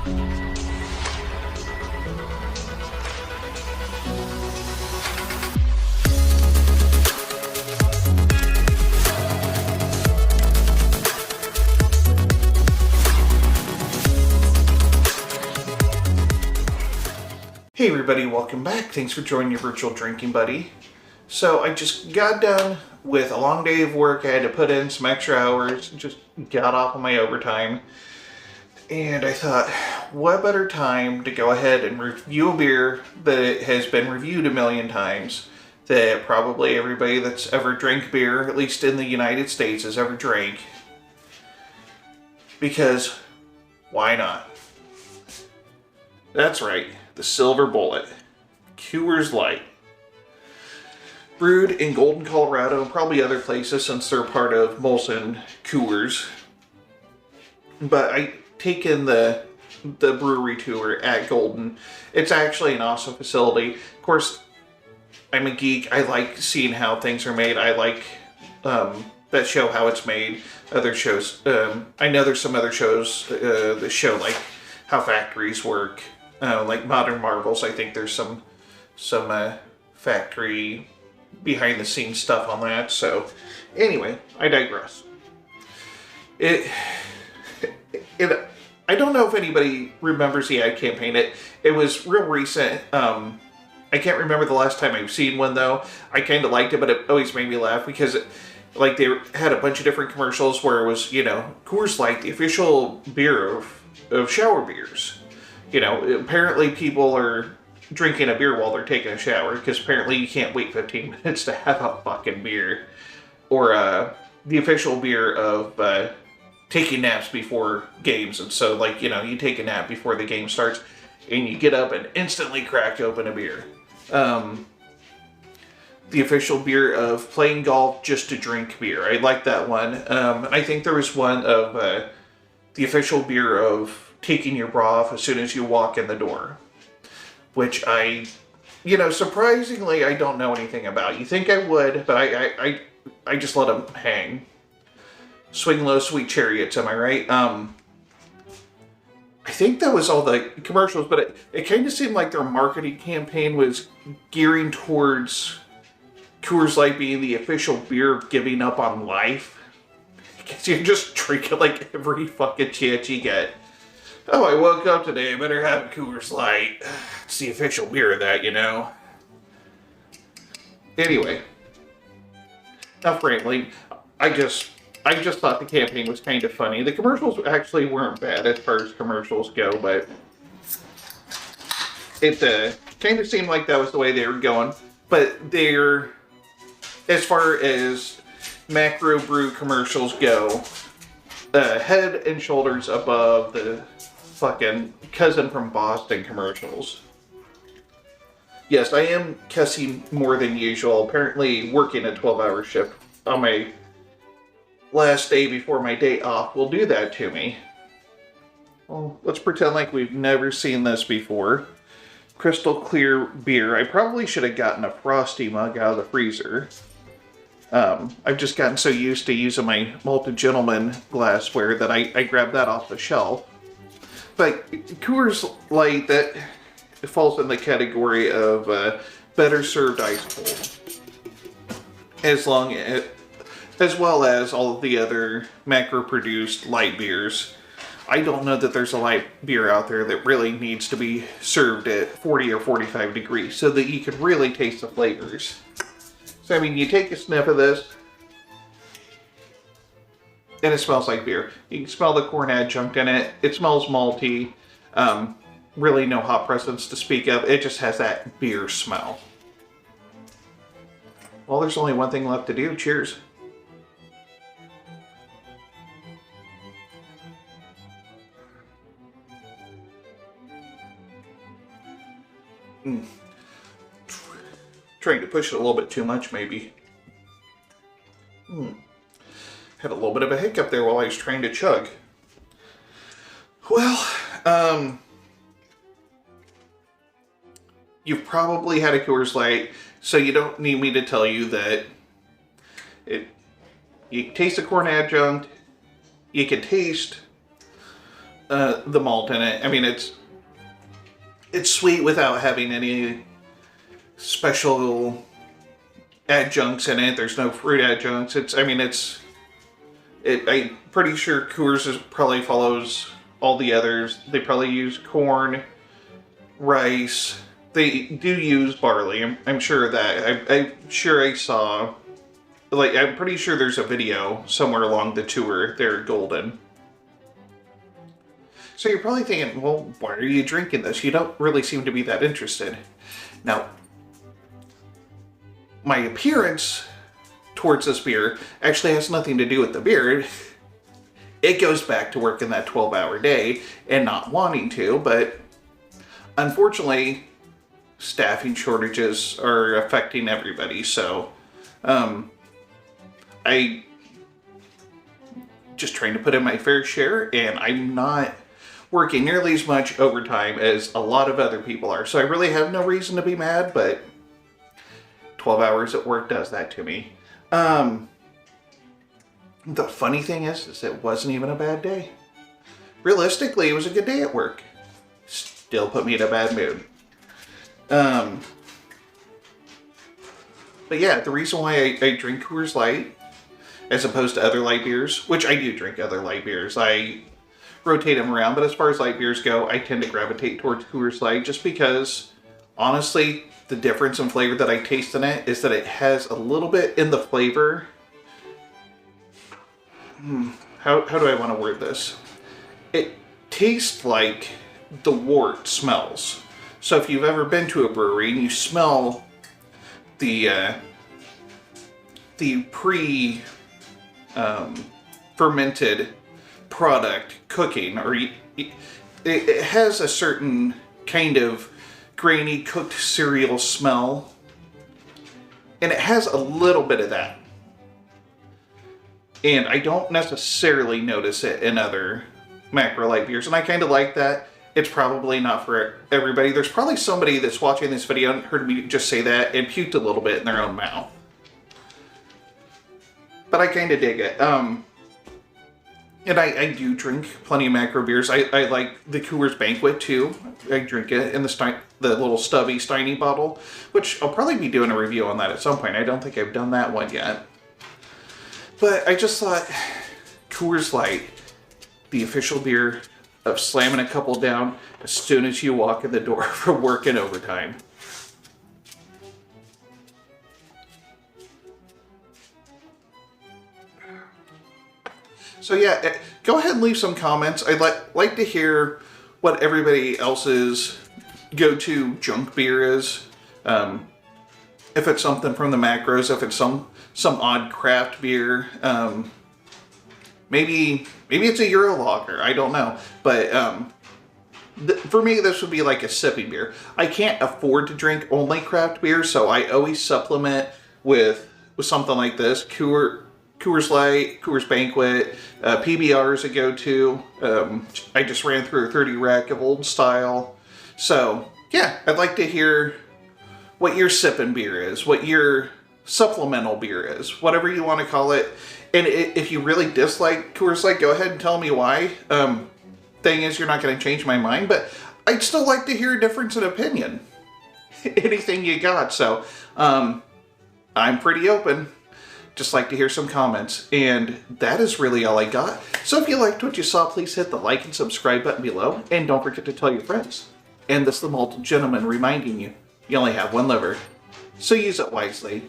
Hey everybody, welcome back. Thanks for joining your virtual drinking buddy. So I just got done with a long day of work. I had to put in some extra hours, just got off of my overtime. And I thought, what better time to go ahead and review a beer that has been reviewed a million times, that probably everybody that's ever drank beer, at least in the United States, has ever drank. Because why not? That's right. The Silver Bullet, Coors Light. Brewed in Golden, Colorado, and probably other places since they're part of Molson Coors. But I taken the brewery tour at Golden. It's actually an awesome facility. Of course, I'm a geek. I like seeing how things are made. I like that show how it's made. Other shows, I know there's some other shows that show like how factories work. Like Modern Marvels, I think there's some factory behind the scenes stuff on that. So anyway, I digress. I don't know if anybody remembers the ad campaign. It was real recent. I can't remember the last time I've seen one though. I kind of liked it, but it always made me laugh because like they had a bunch of different commercials where it was, Coors Light, the official beer of shower beers. Apparently people are drinking a beer while they're taking a shower because apparently you can't wait 15 minutes to have a fucking beer. Or the official beer of taking naps before games. And so, you take a nap before the game starts and you get up and instantly crack open a beer. The official beer of playing golf just to drink beer. I like that one. I think there was one of the official beer of taking your bra off as soon as you walk in the door, which I surprisingly, I don't know anything about. You think I would, but I just let them hang. Swing low, sweet chariots, am I right? I think that was all the commercials, but it kind of seemed like their marketing campaign was gearing towards Coors Light being the official beer of giving up on life. Because you're just drinking like every fucking chance you get. Oh, I woke up today, I better have a Coors Light. It's the official beer of that, Anyway. Now, frankly, I just thought the campaign was kind of funny. The commercials actually weren't bad as far as commercials go, but it kind of seemed like that was the way they were going. But they're, as far as macro brew commercials go, head and shoulders above the fucking Cousin from Boston commercials. Yes, I am cussing more than usual. Apparently working a 12-hour shift on my last day before my day off will do that to me. Well, let's pretend like we've never seen this before. Crystal clear beer. I probably should have gotten a frosty mug out of the freezer. I've just gotten so used to using my Malted Gentleman glassware that I grabbed that off the shelf. But Coors Light, that falls in the category of better served ice cold. As well as all of the other macro-produced light beers. I don't know that there's a light beer out there that really needs to be served at 40 or 45 degrees so that you can really taste the flavors. So, you take a sniff of this, and it smells like beer. You can smell the corn adjunct in it. It smells malty. Really no hop presence to speak of. It just has that beer smell. Well, there's only one thing left to do. Cheers. Trying to push it a little bit too much, maybe. Had a little bit of a hiccup there while I was trying to chug. Well, you've probably had a Coors Light, so you don't need me to tell you that you taste the corn adjunct, you can taste the malt in it. I mean, it's sweet without having any special adjuncts in it. There's no fruit adjuncts. I'm pretty sure Coors probably follows all the others. They probably use corn, rice. They do use barley. I'm sure of that. I'm sure I saw, like, I'm pretty sure there's a video somewhere along the tour there, Golden. So you're probably thinking, well, why are you drinking this? You don't really seem to be that interested. Now, my appearance towards this beer actually has nothing to do with the beer. It goes back to working that 12-hour day and not wanting to, but unfortunately, staffing shortages are affecting everybody, so I just trying to put in my fair share, and I'm not working nearly as much overtime as a lot of other people are, so I really have no reason to be mad, but 12 hours at work does that to me. The funny thing is it wasn't even a bad day. Realistically, it was a good day at work. Still put me in a bad mood. But yeah, the reason why I drink Coors Light, as opposed to other light beers, which I do drink other light beers, I rotate them around, but as far as light beers go, I tend to gravitate towards Coors Light just because, honestly, the difference in flavor that I taste in it is that it has a little bit in the flavor. How do I want to word this? It tastes like the wort smells. So if you've ever been to a brewery and you smell the fermented product cooking, or it has a certain kind of grainy cooked cereal smell, and it has a little bit of that. And I don't necessarily notice it in other macro light beers, and I kind of like that. It's probably not for everybody. There's probably somebody that's watching this video and heard me just say that and puked a little bit in their own mouth. But I kind of dig it. And I do drink plenty of macro beers. I like the Coors Banquet too. I drink it in the little stubby Steiny bottle, which I'll probably be doing a review on that at some point. I don't think I've done that one yet. But I just thought Coors Light, the official beer of slamming a couple down as soon as you walk in the door for work and overtime. So yeah, go ahead and leave some comments. I'd like to hear what everybody else's go-to junk beer is. If it's something from the macros, if it's some odd craft beer. Maybe it's a Euro lager. I don't know. But for me, this would be like a sipping beer. I can't afford to drink only craft beer, so I always supplement with something like this. Coors Light, Coors Banquet, PBR is a go-to. I just ran through a 30 rack of old style. So, yeah, I'd like to hear what your sipping beer is, what your supplemental beer is, whatever you want to call it. And if you really dislike Coors Light, go ahead and tell me why. Thing is, you're not going to change my mind, but I'd still like to hear a difference in opinion. Anything you got. So, I'm pretty open. Just like to hear some comments. And that is really all I got. So if you liked what you saw, please hit the like and subscribe button below. And don't forget to tell your friends. And this is the Malted Gentleman reminding you, you only have one liver, so use it wisely.